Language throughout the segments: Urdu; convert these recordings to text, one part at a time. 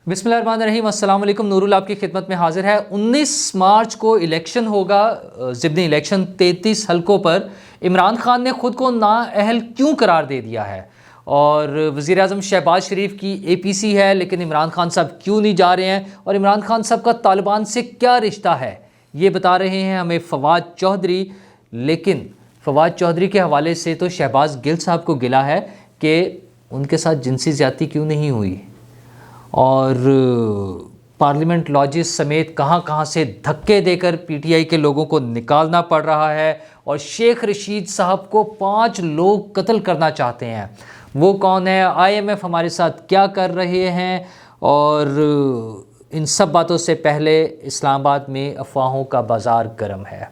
بسم اللہ الرحمن الرحیم، السلام علیکم۔ نورل آپ کی خدمت میں حاضر ہے۔ 19 مارچ کو الیکشن ہوگا، ضمنی الیکشن 33 حلقوں پر۔ عمران خان نے خود کو نااہل کیوں قرار دے دیا ہے؟ اور وزیر اعظم شہباز شریف کی اے پی سی ہے، لیکن عمران خان صاحب کیوں نہیں جا رہے ہیں؟ اور عمران خان صاحب کا طالبان سے کیا رشتہ ہے؟ یہ بتا رہے ہیں ہمیں فواد چودھری۔ لیکن فواد چودھری کے حوالے سے تو شہباز گل صاحب کو گلا ہے کہ ان کے ساتھ جنسی زیادتی کیوں نہیں ہوئی، اور پارلیمنٹ لاجز سمیت کہاں کہاں سے دھکے دے کر پی ٹی آئی کے لوگوں کو نکالنا پڑ رہا ہے، اور شیخ رشید صاحب کو 5 لوگ قتل کرنا چاہتے ہیں۔ وہ کون ہے؟ آئی ایم ایف ہمارے ساتھ کیا کر رہے ہیں؟ اور ان سب باتوں سے پہلے اسلام آباد میں افواہوں کا بازار گرم ہے۔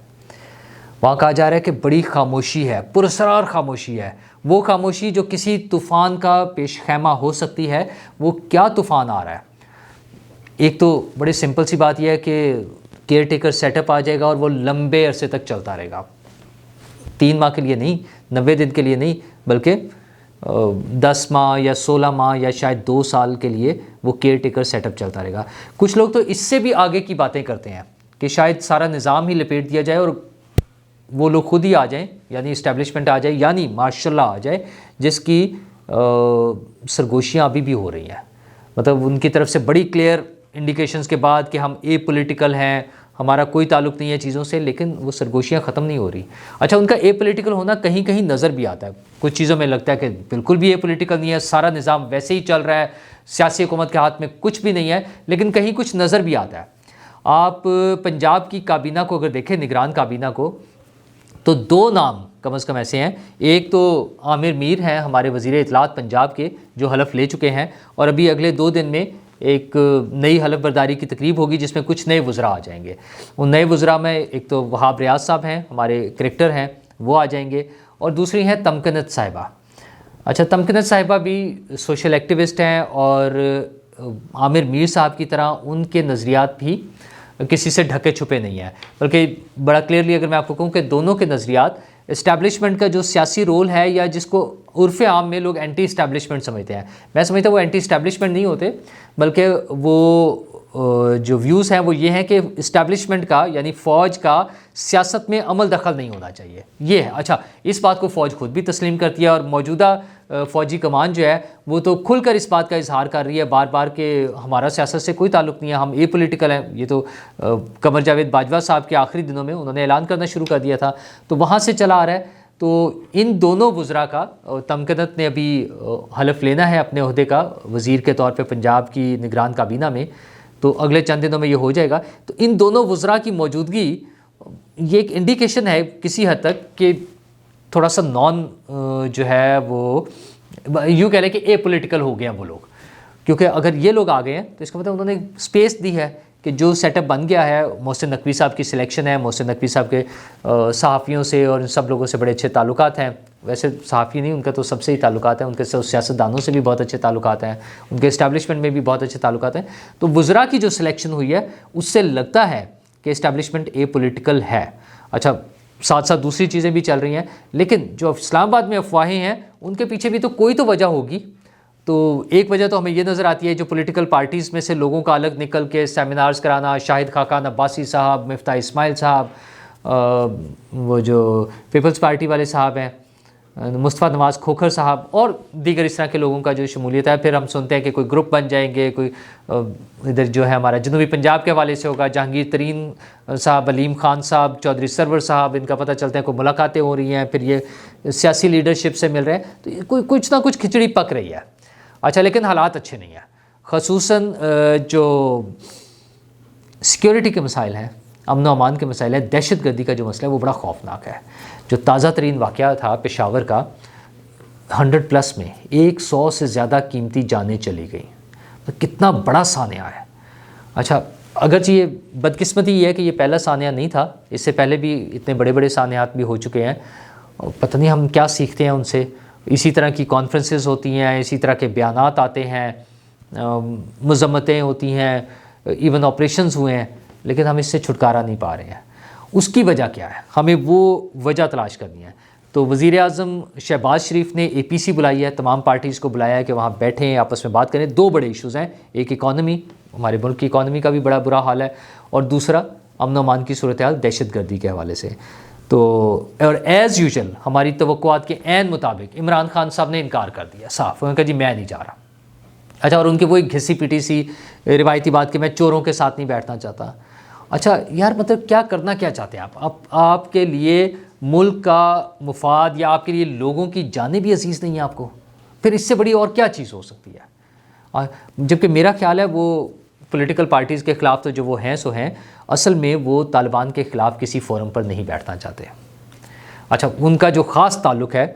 وہاں کہا جا رہا ہے کہ بڑی خاموشی ہے، پراسرار خاموشی ہے۔ وہ خاموشی جو کسی طوفان کا پیش خیمہ ہو سکتی ہے۔ وہ کیا طوفان آ رہا ہے؟ ایک تو بڑی سمپل سی بات یہ ہے کہ کیئر ٹیکر سیٹ اپ آ جائے گا، اور وہ لمبے عرصے تک چلتا رہے گا۔ 3 ماہ کے لیے نہیں، 90 دن کے لیے نہیں، بلکہ 10 ماہ یا 16 ماہ یا شاید 2 سال کے لیے وہ کیئر ٹیکر سیٹ اپ چلتا رہے گا۔ کچھ لوگ تو اس سے بھی آگے کی باتیں کرتے ہیں کہ شاید سارا نظام ہی لپیٹ دیا جائے اور وہ لوگ خود ہی آ جائیں، یعنی اسٹیبلشمنٹ آ جائے، یعنی ماشاءاللہ آ جائے، جس کی سرگوشیاں ابھی بھی ہو رہی ہیں۔ مطلب ان کی طرف سے بڑی کلیئر انڈیکیشنز کے بعد کہ ہم اے پولیٹیکل ہیں، ہمارا کوئی تعلق نہیں ہے چیزوں سے، لیکن وہ سرگوشیاں ختم نہیں ہو رہی۔ اچھا، ان کا اے پولیٹیکل ہونا کہیں کہیں نظر بھی آتا ہے، کچھ چیزوں میں لگتا ہے کہ بالکل بھی اے پولیٹیکل نہیں ہے، سارا نظام ویسے ہی چل رہا ہے، سیاسی حکومت کے ہاتھ میں کچھ بھی نہیں ہے، لیکن کہیں کچھ نظر بھی آتا ہے۔ آپ پنجاب کی کابینہ کو اگر دیکھیں، نگران کابینہ کو، تو 2 نام کم از کم ایسے ہیں۔ ایک تو عامر میر ہیں، ہمارے وزیر اطلاعات پنجاب کے، جو حلف لے چکے ہیں، اور ابھی اگلے 2 دن میں ایک نئی حلف برداری کی تقریب ہوگی جس میں کچھ نئے وزراء آ جائیں گے۔ ان نئے وزراء میں ایک تو وہاب ریاض صاحب ہیں، ہمارے کرکٹر ہیں، وہ آ جائیں گے، اور دوسری ہیں تمکنت صاحبہ۔ اچھا، تمکنت صاحبہ بھی سوشل ایکٹیوسٹ ہیں، اور عامر میر صاحب کی طرح ان کے نظریات بھی کسی سے ڈھکے چھپے نہیں ہیں، بلکہ بڑا کلیئرلی اگر میں آپ کو کہوں کہ دونوں کے نظریات اسٹیبلشمنٹ کا جو سیاسی رول ہے، یا جس کو عرف عام میں لوگ اینٹی اسٹیبلشمنٹ سمجھتے ہیں، میں سمجھتا ہوں وہ اینٹی اسٹیبلشمنٹ نہیں ہوتے، بلکہ وہ جو ویوز ہیں وہ یہ ہیں کہ اسٹیبلشمنٹ کا، یعنی فوج کا سیاست میں عمل دخل نہیں ہونا چاہیے، یہ ہے۔ اچھا، اس بات کو فوج خود بھی تسلیم کرتی ہے، اور موجودہ فوجی کمان جو ہے وہ تو کھل کر اس بات کا اظہار کر رہی ہے بار بار کہ ہمارا سیاست سے کوئی تعلق نہیں ہے، ہم اے پولیٹیکل ہیں۔ یہ تو قمر جاوید باجوہ صاحب کے آخری دنوں میں انہوں نے اعلان کرنا شروع کر دیا تھا، تو وہاں سے چلا آ رہا ہے۔ تو ان دونوں وزراء کا، تمکنت نے ابھی حلف لینا ہے اپنے عہدے کا وزیر کے طور پہ پنجاب کی نگران کابینہ میں، تو اگلے چند دنوں میں یہ ہو جائے گا۔ تو ان دونوں وزراء کی موجودگی یہ ایک انڈیکیشن ہے کسی حد تک کہ تھوڑا سا جو ہے وہ یوں کہہ لیں کہ اے پولیٹیکل ہو گئے ہیں وہ لوگ، کیونکہ اگر یہ لوگ آ گئے ہیں تو اس کا مطلب انہوں نے سپیس دی ہے کہ جو سیٹ اپ بن گیا ہے۔ محسن نقوی صاحب کی سلیکشن ہے، محسن نقوی صاحب کے صحافیوں سے اور ان سب لوگوں سے بڑے اچھے تعلقات ہیں، ویسے صحافی نہیں، ان کا تو سب سے ہی تعلقات ہیں، ان کے سیاستدانوں سے بھی بہت اچھے تعلقات ہیں، ان کے اسٹیبلشمنٹ میں بھی بہت اچھے تعلقات ہیں۔ تو وزراء کی جو سلیکشن ہوئی ہے اس سے لگتا ہے کہ اسٹیبلشمنٹ اے پولیٹیکل ہے۔ اچھا، ساتھ ساتھ دوسری چیزیں بھی چل رہی ہیں، لیکن جو اسلام آباد میں افواہیں ہیں ان کے پیچھے بھی تو کوئی تو وجہ ہوگی۔ تو ایک وجہ تو ہمیں یہ نظر آتی ہے، جو پولیٹیکل پارٹیز میں سے لوگوں کا الگ نکل کے سیمینارز کرانا، شاہد خاقان عباسی صاحب، مفتاح اسماعیل صاحب، وہ جو پیپلز پارٹی والے صاحب ہیں، مصطفیٰ نواز کھوکھر صاحب، اور دیگر اس طرح کے لوگوں کا جو شمولیت ہے۔ پھر ہم سنتے ہیں کہ کوئی گروپ بن جائیں گے، کوئی ادھر جو ہے ہمارا جنوبی پنجاب کے حوالے سے ہوگا، جہانگیر ترین صاحب، علیم خان صاحب، چودھری سرور صاحب، ان کا پتہ چلتا ہے کوئی ملاقاتیں ہو رہی ہیں، پھر یہ سیاسی لیڈرشپ سے مل رہے ہیں، تو کوئی کچھ نہ کچھ کھچڑی پک رہی ہے۔ اچھا، لیکن حالات اچھے نہیں ہیں، خصوصاً جو سیکیورٹی کے مسائل ہیں، امن و امان کے مسائل ہیں، دہشت گردی کا جو مسئلہ ہے وہ بڑا خوفناک ہے۔ جو تازہ ترین واقعہ تھا پشاور کا، 100+ میں 100 سے زیادہ قیمتی جانیں چلی گئیں، کتنا بڑا سانحہ ہے۔ اچھا، اگرچہ یہ بدقسمتی یہ ہے کہ یہ پہلا سانحہ نہیں تھا، اس سے پہلے بھی اتنے بڑے بڑے سانحات بھی ہو چکے ہیں، پتہ نہیں ہم کیا سیکھتے ہیں ان سے۔ اسی طرح کی کانفرنسز ہوتی ہیں، اسی طرح کے بیانات آتے ہیں، مذمتیں ہوتی ہیں، ایون آپریشنز ہوئے ہیں، لیکن ہم اس سے چھٹکارا نہیں پا رہے ہیں۔ اس کی وجہ کیا ہے؟ ہمیں وہ وجہ تلاش کرنی ہے۔ تو وزیر اعظم شہباز شریف نے APC بلائی ہے، تمام پارٹیز کو بلایا ہے کہ وہاں بیٹھیں، آپس میں بات کریں. 2 بڑے ایشوز ہیں، ایک اکانومی، ہمارے ملک کی اکانومی کا بھی بڑا برا حال ہے، اور دوسرا امن و امان کی صورتحال دہشت گردی کے حوالے سے. تو اور ایز یوزول ہماری توقعات کے عین مطابق عمران خان صاحب نے انکار کر دیا صاف، انہوں نے کہا جی میں نہیں جا رہا. اچھا، اور ان کی وہی گھسی پیٹی سی روایتی بات کہ میں چوروں کے ساتھ نہیں بیٹھنا چاہتا. اچھا یار، مطلب کیا کرنا کیا چاہتے ہیں آپ کے لیے ملک کا مفاد یا آپ کے لیے لوگوں کی جانیں بھی عزیز نہیں ہیں آپ کو؟ پھر اس سے بڑی اور کیا چیز ہو سکتی ہے؟ جبکہ میرا خیال ہے وہ پولیٹیکل پارٹیز کے خلاف تو جو وہ ہیں سو ہیں، اصل میں وہ طالبان کے خلاف کسی فورم پر نہیں بیٹھنا چاہتے. اچھا، ان کا جو خاص تعلق ہے،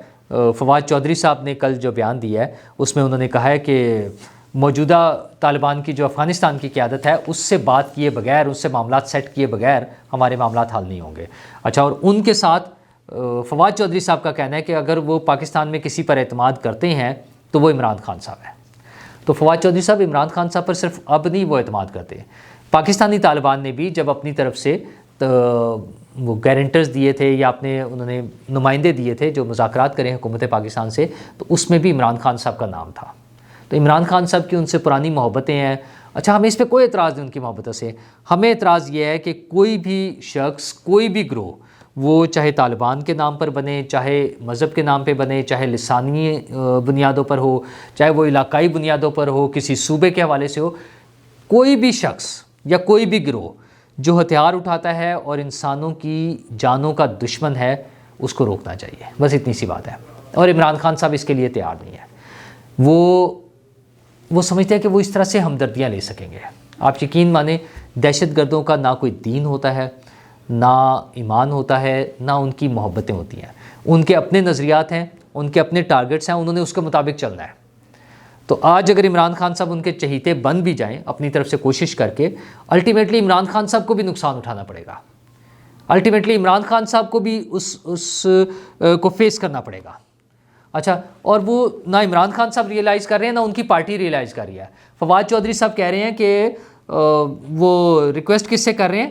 فواد چودھری صاحب نے کل جو بیان دیا ہے اس میں انہوں نے کہا ہے کہ موجودہ طالبان کی جو افغانستان کی قیادت ہے اس سے بات کیے بغیر، اس سے معاملات سیٹ کیے بغیر ہمارے معاملات حل نہیں ہوں گے. اچھا، اور ان کے ساتھ فواد چودھری صاحب کا کہنا ہے کہ اگر وہ پاکستان میں کسی پر اعتماد کرتے ہیں تو وہ عمران خان صاحب ہیں. تو فواد چودھری صاحب عمران خان صاحب پر صرف اب نہیں وہ اعتماد کرتے، پاکستانی طالبان نے بھی جب اپنی طرف سے وہ گارنٹرز دیے تھے یا انہوں نے نمائندے دیے تھے جو مذاکرات کریں حکومت پاکستان سے، تو اس میں بھی عمران خان صاحب کا نام تھا. تو عمران خان صاحب کی ان سے پرانی محبتیں ہیں. اچھا، ہمیں اس پہ کوئی اعتراض نہیں ان کی محبتوں سے، ہمیں اعتراض یہ ہے کہ کوئی بھی شخص، کوئی بھی گروہ، وہ چاہے طالبان کے نام پر بنے، چاہے مذہب کے نام پہ بنے، چاہے لسانی بنیادوں پر ہو، چاہے وہ علاقائی بنیادوں پر ہو، کسی صوبے کے حوالے سے ہو، کوئی بھی شخص یا کوئی بھی گروہ جو ہتھیار اٹھاتا ہے اور انسانوں کی جانوں کا دشمن ہے، اس کو روکنا چاہیے. بس اتنی سی بات ہے. اور عمران خان صاحب اس کے لیے تیار نہیں ہے. وہ سمجھتے ہیں کہ وہ اس طرح سے ہمدردیاں لے سکیں گے. آپ یقین مانیں، دہشت گردوں کا نہ کوئی دین ہوتا ہے، نہ ایمان ہوتا ہے، نہ ان کی محبتیں ہوتی ہیں. ان کے اپنے نظریات ہیں، ان کے اپنے ٹارگٹس ہیں، انہوں نے اس کے مطابق چلنا ہے. تو آج اگر عمران خان صاحب ان کے چہیتے بن بھی جائیں اپنی طرف سے کوشش کر کے، الٹیمیٹلی عمران خان صاحب کو بھی نقصان اٹھانا پڑے گا. الٹیمیٹلی عمران خان صاحب کو بھی اس کو فیس کرنا پڑے گا. اچھا، اور وہ نہ عمران خان صاحب ریئلائز کر رہے ہیں، نہ ان کی پارٹی ریئلائز کر رہی ہے. فواد چودھری صاحب کہہ رہے ہیں کہ وہ ریکویسٹ کس سے کر رہے ہیں؟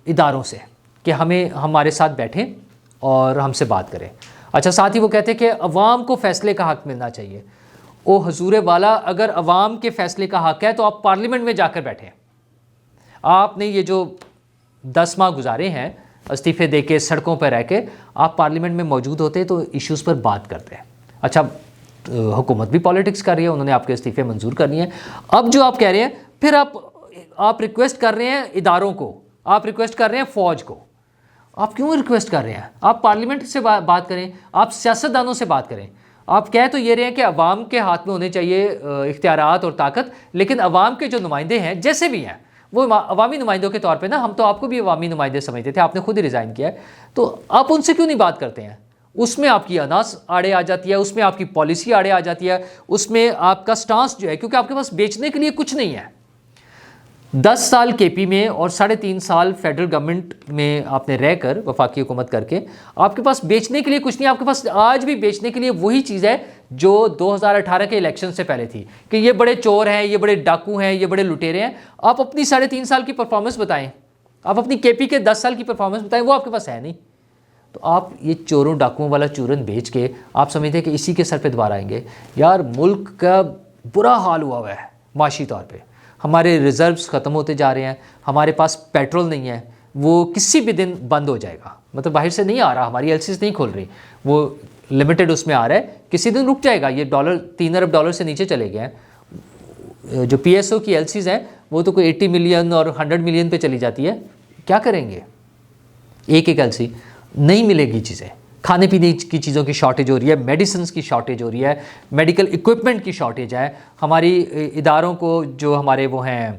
اداروں سے، کہ ہمارے ساتھ بیٹھیں اور ہم سے بات کریں. اچھا، ساتھ ہی وہ کہتے ہیں کہ عوام کو فیصلے کا حق ملنا چاہیے. او حضور والا، اگر عوام کے فیصلے کا حق ہے تو آپ پارلیمنٹ میں جا کر بیٹھیں. آپ نے یہ جو 10 ماہ گزارے ہیں استعفے دے کے، سڑکوں پر رہ کے، آپ پارلیمنٹ میں موجود ہوتے تو ایشوز پر بات کرتے ہیں. اچھا، حکومت بھی پالیٹکس کر رہی ہے، انہوں نے آپ کے استعفے منظور کرنی ہے. اب جو آپ کہہ رہے ہیں، پھر آپ ریکویسٹ کر رہے ہیں اداروں کو، آپ ریکویسٹ کر رہے ہیں فوج کو. آپ کیوں ریکویسٹ کر رہے ہیں؟ آپ پارلیمنٹ سے بات کریں، آپ سیاستدانوں سے بات کریں. آپ کہہ تو یہ رہے ہیں کہ عوام کے ہاتھ میں ہونے چاہیے اختیارات اور طاقت، لیکن عوام کے جو نمائندے ہیں جیسے بھی ہیں، وہ عوامی نمائندوں کے طور پہ نا، ہم تو آپ کو بھی عوامی نمائندے سمجھتے تھے، آپ نے خود ہی ریزائن کیا ہے، تو آپ ان سے کیوں نہیں بات کرتے ہیں؟ اس میں آپ کی اناس آڑے آ جاتی ہے، اس میں آپ کی پالیسی آڑے آ جاتی ہے، اس میں آپ کا سٹانس جو ہے، کیونکہ آپ کے پاس بیچنے کے لیے کچھ نہیں ہے. 10 سال KP میں اور 3.5 سال فیڈرل گورنمنٹ میں آپ نے رہ کر، وفاقی حکومت کر کے، آپ کے پاس بیچنے کے لیے کچھ نہیں. آپ کے پاس آج بھی بیچنے کے لیے وہی چیز ہے جو 2018 کے الیکشن سے پہلے تھی، کہ یہ بڑے چور ہیں، یہ بڑے ڈاکو ہیں، یہ بڑے لٹیرے ہیں. آپ اپنی 3.5 سال کی پرفارمنس بتائیں، آپ اپنی KP کے 10 سال کی پرفارمنس بتائیں، وہ آپ کے پاس ہے نہیں. تو آپ یہ چوروں ڈاکوؤں والا چورن بیچ کے آپ سمجھتے ہیں کہ اسی کے سر پہ دوبارہ آئیں گے. یار، ملک کا برا حال ہوا ہے معاشی طور پہ. ہمارے ریزروز ختم ہوتے جا رہے ہیں، ہمارے پاس پیٹرول نہیں ہے، وہ کسی بھی دن بند ہو جائے گا. مطلب باہر سے نہیں آ رہا، ہماری LCs نہیں کھول رہی، وہ لمیٹڈ اس میں آ رہا ہے، کسی دن رک جائے گا. یہ $3 ارب سے نیچے چلے گئے ہیں. جو PSO کی LCs ہیں وہ تو کوئی 80 ملین اور 100 ملین پہ چلی جاتی ہے. کیا کریں گے؟ ایک LC نہیں ملے گی. چیزیں، کھانے پینے کی چیزوں کی شارٹیج ہو رہی ہے، میڈیسنز کی شارٹیج ہو رہی ہے، میڈیکل ایکوپمنٹ کی شارٹیج ہے. ہماری اداروں کو، جو ہمارے وہ ہیں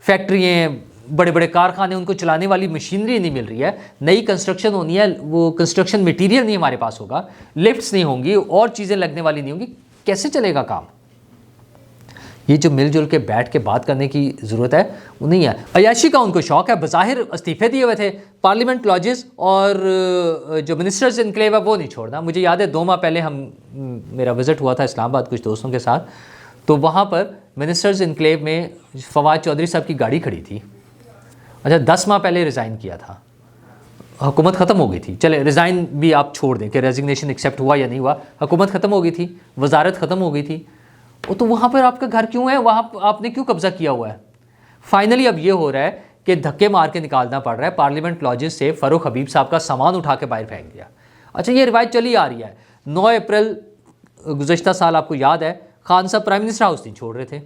فیکٹریاں، بڑے بڑے کارخانے، ان کو چلانے والی مشینری نہیں مل رہی ہے. نئی کنسٹرکشن ہونی ہے، وہ کنسٹرکشن مٹیریل نہیں ہمارے پاس ہوگا، لفٹس نہیں ہوں گی، اور چیزیں لگنے والی نہیں ہوں گی. کیسے چلے گا کام؟ یہ جو مل جل کے بیٹھ کے بات کرنے کی ضرورت ہے وہ نہیں ہے. عیاشی کا ان کو شوق ہے. بظاہر استعفے دیے ہوئے تھے، پارلیمنٹ لاجز اور جو منسٹرز انکلیو ہے وہ نہیں چھوڑنا. مجھے یاد ہے 2 ماہ پہلے میرا وزٹ ہوا تھا اسلام آباد کچھ دوستوں کے ساتھ، تو وہاں پر منسٹرز انکلیو میں فواد چودھری صاحب کی گاڑی کھڑی تھی. اچھا، 10 ماہ پہلے ریزائن کیا تھا. حکومت ختم ہو گئی تھی، چلے ریزائن بھی آپ چھوڑ دیں کہ ریزگنیشن ایکسیپٹ ہوا یا نہیں ہوا، حکومت ختم ہو گئی تھی، وزارت ختم ہو گئی تھی، تو وہاں پر آپ کا گھر کیوں ہے؟ وہاں آپ نے کیوں قبضہ کیا ہوا ہے؟ فائنلی اب یہ ہو رہا ہے کہ دھکے مار کے نکالنا پڑ رہا ہے، پارلیمنٹ لاجز سے فاروق حبیب صاحب کا سامان اٹھا کے باہر پھینک دیا۔ اچھا یہ روایت چلی آ رہی ہے، 9 اپریل گزشتہ سال آپ کو یاد ہے خان صاحب پرائم منسٹر ہاؤس نہیں چھوڑ رہے تھے،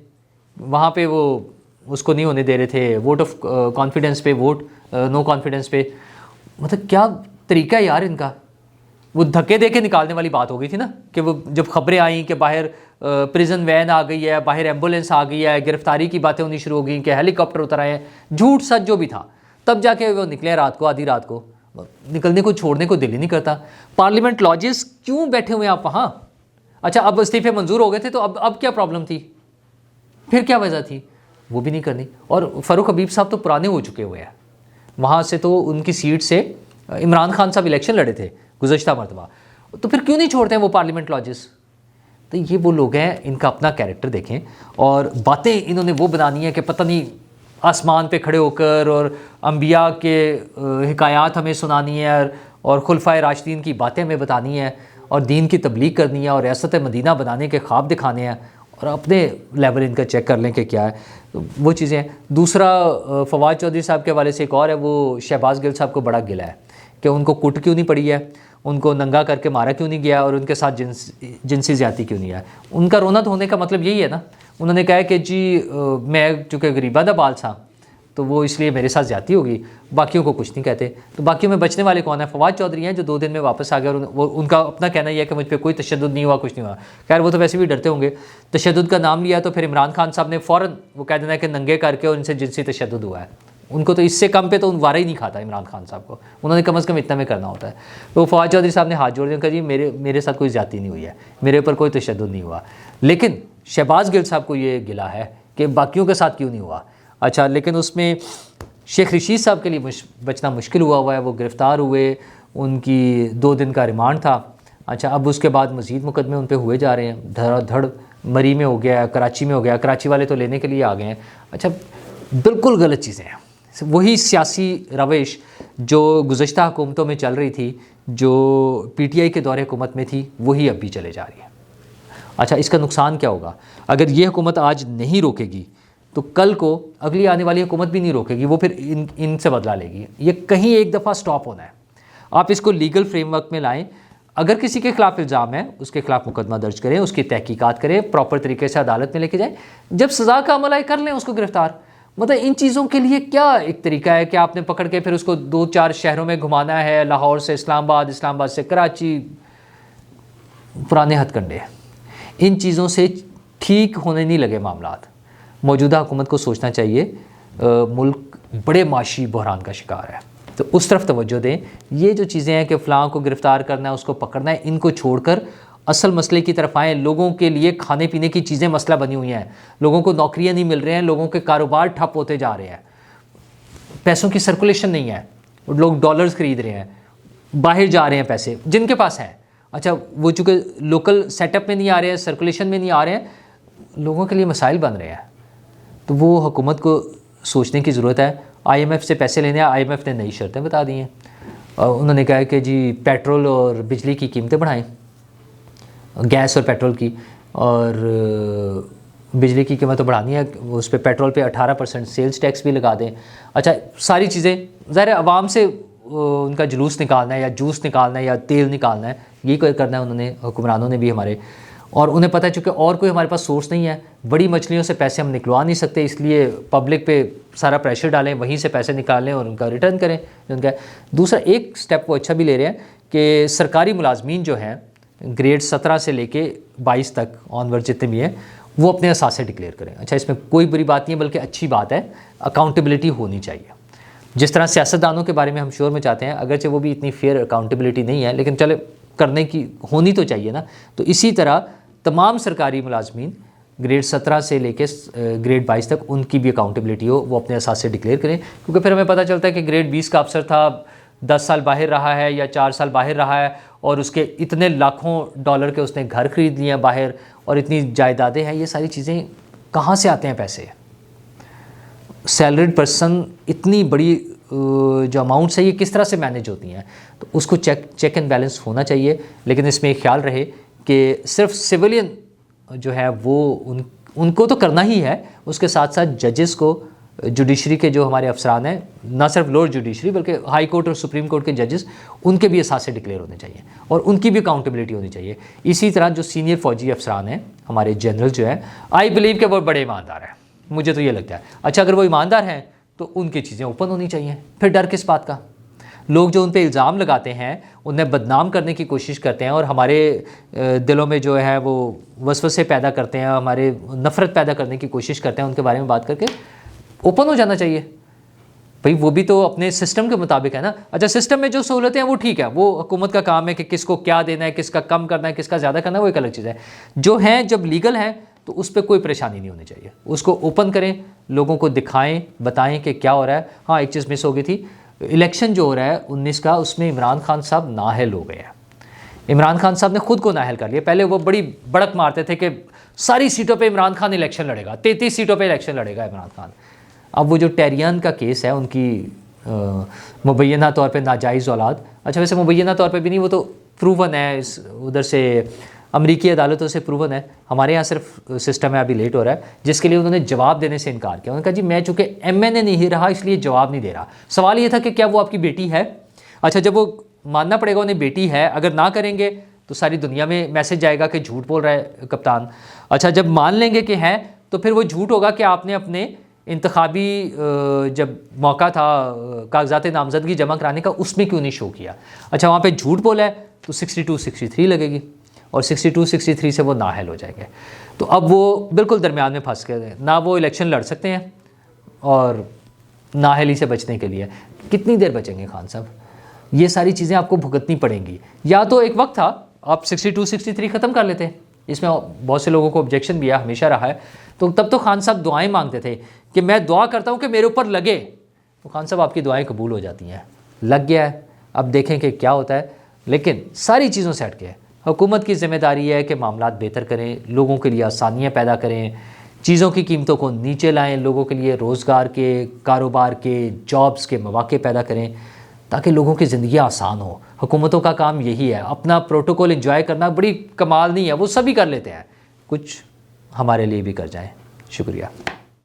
وہاں پہ وہ اس کو نہیں ہونے دے رہے تھے ووٹ آف کانفیڈنس پہ، ووٹ نو کانفیڈنس پہ۔ مطلب کیا طریقہ ہے یار ان کا؟ وہ دھکے دے کے نکالنے والی بات ہو گئی تھی نا، کہ وہ جب خبریں آئیں کہ باہر پریزن وین آ گئی ہے، باہر ایمبولینس آ گئی ہے، گرفتاری کی باتیں ہونی شروع ہو گئیں کہ ہیلی کاپٹر اتر آئے ہیں، جھوٹ سچ جو بھی تھا، تب جا کے وہ نکلے رات کو، آدھی رات کو، نکلنے کو چھوڑنے کو دل ہی نہیں کرتا۔ پارلیمنٹ لاجز کیوں بیٹھے ہوئے ہیں آپ وہاں؟ اچھا اب استعفے منظور ہو گئے تھے تو اب کیا پرابلم تھی؟ پھر کیا وجہ تھی؟ وہ بھی نہیں کرنی۔ اور فاروق حبیب صاحب تو پرانے ہو چکے ہوئے ہیں، وہاں سے تو ان کی سیٹ سے عمران خان صاحب الیکشن لڑے تھے گزشتہ مرتبہ، تو پھر کیوں نہیں چھوڑتے ہیں وہ پارلیمنٹ لاجز؟ تو یہ وہ لوگ ہیں، ان کا اپنا کیریکٹر دیکھیں، اور باتیں انہوں نے وہ بنانی ہے کہ پتہ نہیں آسمان پہ کھڑے ہو کر اور انبیاء کے حکایات ہمیں سنانی ہے، اور خلفائے راشدین کی باتیں ہمیں بتانی ہیں، اور دین کی تبلیغ کرنی ہے، اور ریاست مدینہ بنانے کے خواب دکھانے ہیں، اور اپنے لیول ان کا چیک کر لیں کہ کیا ہے، تو وہ چیزیں ہیں۔ دوسرا فواد چودھری صاحب کے حوالے سے ایک اور ہے، وہ شہباز گل صاحب کو بڑا گلا ہے کہ ان کو کٹ کیوں نہیں پڑی ہے، ان کو ننگا کر کے مارا کیوں نہیں گیا، اور ان کے ساتھ جنسی زیادتی کیوں نہیں ہے۔ ان کا رونا دھونے کا مطلب یہی ہے نا، انہوں نے کہا ہے کہ جی میں چونکہ غریبہ دا بال تھا تو وہ اس لیے میرے ساتھ زیادتی ہوگی، باقیوں کو کچھ نہیں کہتے۔ تو باقیوں میں بچنے والے کون ہیں؟ فواد چودھری ہیں جو 2 دن میں واپس آ گئے، اور ان کا اپنا کہنا یہ ہے کہ مجھ پہ کوئی تشدد نہیں ہوا، کچھ نہیں ہوا۔ خیر وہ تو ویسے بھی ڈرتے ہوں گے، تشدد کا نام لیا تو پھر عمران خان صاحب نے فوراً وہ کہہ دینا ہے کہ ننگے کر کے اور ان سے جنسی تشدد ہوا ہے۔ ان کو تو اس سے کم پہ تو وارہ ہی نہیں کھاتا عمران خان صاحب کو، انہوں نے کم از کم اتنا میں کرنا ہوتا ہے۔ تو فواد چودھری صاحب نے ہاتھ جوڑ دیا کہ جی میرے ساتھ کوئی زیادتی نہیں ہوئی ہے، میرے اوپر کوئی تشدد نہیں ہوا۔ لیکن شہباز گل صاحب کو یہ گلا ہے کہ باقیوں کے ساتھ کیوں نہیں ہوا۔ اچھا لیکن اس میں شیخ رشید صاحب کے لیے بچنا مشکل ہوا ہے، وہ گرفتار ہوئے، ان کی 2 دن کا ریمانڈ تھا۔ اچھا اب اس کے بعد مزید مقدمے ان پہ ہوئے جا رہے ہیں، دھڑ دھڑ، مری میں ہو گیا، کراچی میں ہو گیا، کراچی والے تو لینے کے لیے آ گئے ہیں۔ اچھا بالکل غلط چیزیں ہیں، وہی سیاسی روش جو گزشتہ حکومتوں میں چل رہی تھی، جو پی ٹی آئی کے دور حکومت میں تھی، وہی اب بھی چلے جا رہی ہے۔ اچھا اس کا نقصان کیا ہوگا؟ اگر یہ حکومت آج نہیں روکے گی تو کل کو اگلی آنے والی حکومت بھی نہیں روکے گی، وہ پھر ان سے بدلہ لے گی۔ یہ کہیں ایک دفعہ سٹاپ ہونا ہے۔ آپ اس کو لیگل فریم ورک میں لائیں، اگر کسی کے خلاف الزام ہے اس کے خلاف مقدمہ درج کریں، اس کی تحقیقات کریں، پراپر طریقے سے عدالت میں لے کے جائیں، جب سزا کا عمل آئے کر لیں اس کو گرفتار۔ مطلب ان چیزوں کے لیے کیا ایک طریقہ ہے کہ آپ نے پکڑ کے پھر اس کو 2-4 شہروں میں گھمانا ہے، لاہور سے اسلام آباد سے کراچی، پرانے ہتھ کنڈے۔ ان چیزوں سے ٹھیک ہونے نہیں لگے معاملات۔ موجودہ حکومت کو سوچنا چاہیے، ملک بڑے معاشی بحران کا شکار ہے، تو اس طرف توجہ دیں۔ یہ جو چیزیں ہیں کہ فلاں کو گرفتار کرنا ہے، اس کو پکڑنا ہے، ان کو چھوڑ کر اصل مسئلے کی طرف آئیں۔ لوگوں کے لیے کھانے پینے کی چیزیں مسئلہ بنی ہوئی ہیں، لوگوں کو نوکریاں نہیں مل رہے ہیں، لوگوں کے کاروبار ٹھپ ہوتے جا رہے ہیں، پیسوں کی سرکولیشن نہیں ہے، لوگ ڈالرز خرید رہے ہیں، باہر جا رہے ہیں پیسے جن کے پاس ہیں۔ اچھا وہ چونکہ لوکل سیٹ اپ میں نہیں آ رہے ہیں، سرکولیشن میں نہیں آ رہے ہیں، لوگوں کے لیے مسائل بن رہے ہیں۔ تو وہ حکومت کو سوچنے کی ضرورت ہے۔ آئی ایم ایف سے پیسے لینے ہیں، آئی ایم ایف نے نئی شرطیں بتا دی ہیں، انہوں نے کہا کہ جی پیٹرول اور بجلی کی قیمتیں بڑھائیں، گیس اور پیٹرول کی، اور بجلی کی قیمت تو بڑھانی ہے، اس پہ پیٹرول پہ 18% سیلز ٹیکس بھی لگا دیں۔ اچھا ساری چیزیں ظاہر عوام سے ان کا جلوس نکالنا ہے، یا جوس نکالنا ہے، یا تیل نکالنا ہے، یہی کرنا ہے انہوں نے، حکمرانوں نے بھی ہمارے، اور انہیں پتہ ہے چونکہ اور کوئی ہمارے پاس سورس نہیں ہے، بڑی مچھلیوں سے پیسے ہم نکلوا نہیں سکتے، اس لیے پبلک پہ سارا پریشر ڈالیں، وہیں سے پیسے نکالیں اور ان کا ریٹرن کریں جو ان کا ہے۔ دوسرا ایک سٹیپ وہ اچھا بھی لے رہے ہیں کہ سرکاری ملازمین جو ہیں گریڈ 17 سے لے کے 22 تک آنورڈ جتنے بھی ہیں، وہ اپنے اثاثے ڈکلیئر کریں۔ اچھا اس میں کوئی بری بات نہیں ہے، بلکہ اچھی بات ہے، اکاؤنٹیبلٹی ہونی چاہیے۔ جس طرح سیاستدانوں کے بارے میں ہم شور میں چاہتے ہیں، اگرچہ وہ بھی اتنی فیئر اکاؤنٹیبلٹی نہیں ہے، لیکن چلے کرنے کی ہونی تو چاہیے نا۔ تو اسی طرح تمام سرکاری ملازمین گریڈ 17 سے لے کے گریڈ 22 تک ان کی بھی اکاؤنٹیبلٹی ہو، وہ اپنے اثاثے ڈکلیئر کریں، کیونکہ پھر ہمیں پتہ چلتا ہے کہ گریڈ 20 کا افسر تھا، 10 سال باہر رہا ہے یا 4 سال باہر رہا ہے، اور اس کے اتنے لاکھوں ڈالر کے اس نے گھر خرید لیے ہیں باہر، اور اتنی جائیدادیں ہیں، یہ ساری چیزیں کہاں سے آتے ہیں پیسے؟ سیلریڈ پرسن اتنی بڑی جو اماؤنٹس ہے یہ کس طرح سے مینیج ہوتی ہیں، تو اس کو چیک اینڈ بیلنس ہونا چاہیے. لیکن اس میں ایک خیال رہے کہ صرف سویلین جو ہے وہ ان کو تو کرنا ہی ہے، اس کے ساتھ ساتھ ججز کو، جوڈیشری کے جو ہمارے افسران ہیں، نہ صرف لوور جوڈیشری بلکہ ہائی کورٹ اور سپریم کورٹ کے ججز، ان کے بھی اثاثے ڈکلیئر ہونے چاہیے اور ان کی بھی اکاؤنٹیبلٹی ہونی چاہیے. اسی طرح جو سینئر فوجی افسران ہیں، ہمارے جنرل جو ہیں، آئی بلیو کہ وہ بڑے ایماندار ہیں، مجھے تو یہ لگتا ہے. اچھا اگر وہ ایماندار ہیں تو ان کی چیزیں اوپن ہونی چاہیے، پھر ڈر کس بات کا؟ لوگ جو ان پہ الزام لگاتے ہیں، انہیں بدنام کرنے کی کوشش کرتے ہیں اور ہمارے دلوں میں جو ہے وہ وسوسے پیدا کرتے ہیں، ہمارے نفرت پیدا کرنے کی کوشش کرتے ہیں، ان کے بارے میں بات کر کے اوپن ہو جانا چاہیے. بھئی وہ بھی تو اپنے سسٹم کے مطابق ہے نا. اچھا سسٹم میں جو سہولتیں ہیں وہ ٹھیک ہے، وہ حکومت کا کام ہے کہ کس کو کیا دینا ہے، کس کا کم کرنا ہے، کس کا زیادہ کرنا ہے، وہ ایک الگ چیز ہے. جو ہیں جب لیگل ہیں تو اس پہ کوئی پریشانی نہیں ہونی چاہیے، اس کو اوپن کریں، لوگوں کو دکھائیں، بتائیں کہ کیا ہو رہا ہے. ہاں ایک چیز مس ہو گئی تھی، الیکشن جو ہو رہا ہے 19 کا، اس میں عمران خان صاحب نااہل ہو گئے ہیں. عمران خان صاحب نے خود کو نااہل کر لیا. پہلے وہ بڑی بڑک مارتے تھے کہ ساری سیٹوں پہ عمران خان الیکشن لڑے گا، 33 سیٹوں پہ الیکشن لڑے گا عمران خان. اب وہ جو ٹیریان کا کیس ہے، ان کی مبینہ طور پہ ناجائز اولاد، اچھا ویسے مبینہ طور پہ بھی نہیں، وہ تو پروون ہے، ادھر سے امریکی عدالتوں سے پروون ہے. ہمارے یہاں صرف سسٹم ہے، ابھی لیٹ ہو رہا ہے، جس کے لیے انہوں نے جواب دینے سے انکار کیا. انہوں نے کہا جی میں چونکہ ایم این اے نہیں رہا اس لیے جواب نہیں دے رہا. سوال یہ تھا کہ کیا وہ آپ کی بیٹی ہے؟ اچھا جب وہ ماننا پڑے گا انہیں بیٹی ہے، اگر نہ کریں گے تو ساری دنیا میں میسج جائے گا کہ جھوٹ بول رہا ہے کپتان. اچھا جب مان لیں گے کہ ہے تو پھر وہ جھوٹ ہوگا کہ آپ نے اپنے انتخابی جب موقع تھا کاغذات نامزدگی جمع کرانے کا، اس میں کیوں نہیں شو کیا. اچھا وہاں پہ جھوٹ بولا ہے تو 62-63 لگے گی اور 62-63 سے وہ نااہل ہو جائیں گے. تو اب وہ بالکل درمیان میں پھنس گئے، نہ وہ الیکشن لڑ سکتے ہیں اور نااہلی سے بچنے کے لیے کتنی دیر بچیں گے خان صاحب؟ یہ ساری چیزیں آپ کو بھگتنی پڑیں گی. یا تو ایک وقت تھا آپ 62-63 ختم کر لیتے، اس میں بہت سے لوگوں کو آبجیکشن بھی ہے، ہمیشہ رہا ہے. تو تب تو خان صاحب دعائیں مانگتے تھے کہ میں دعا کرتا ہوں کہ میرے اوپر لگے، تو خان صاحب آپ کی دعائیں قبول ہو جاتی ہیں. لگ گیا ہے، اب دیکھیں کہ کیا ہوتا ہے. لیکن ساری چیزوں سے ہٹ کے حکومت کی ذمہ داری ہے کہ معاملات بہتر کریں، لوگوں کے لیے آسانیاں پیدا کریں، چیزوں کی قیمتوں کو نیچے لائیں، لوگوں کے لیے روزگار کے، کاروبار کے، جابز کے مواقع پیدا کریں تاکہ لوگوں کی زندگی آسان ہو. حکومتوں کا کام یہی ہے. اپنا پروٹوکول انجوائے کرنا بڑی کمال نہیں ہے، وہ سبھی کر لیتے ہیں، کچھ ہمارے لیے بھی کر جائیں. شکریہ.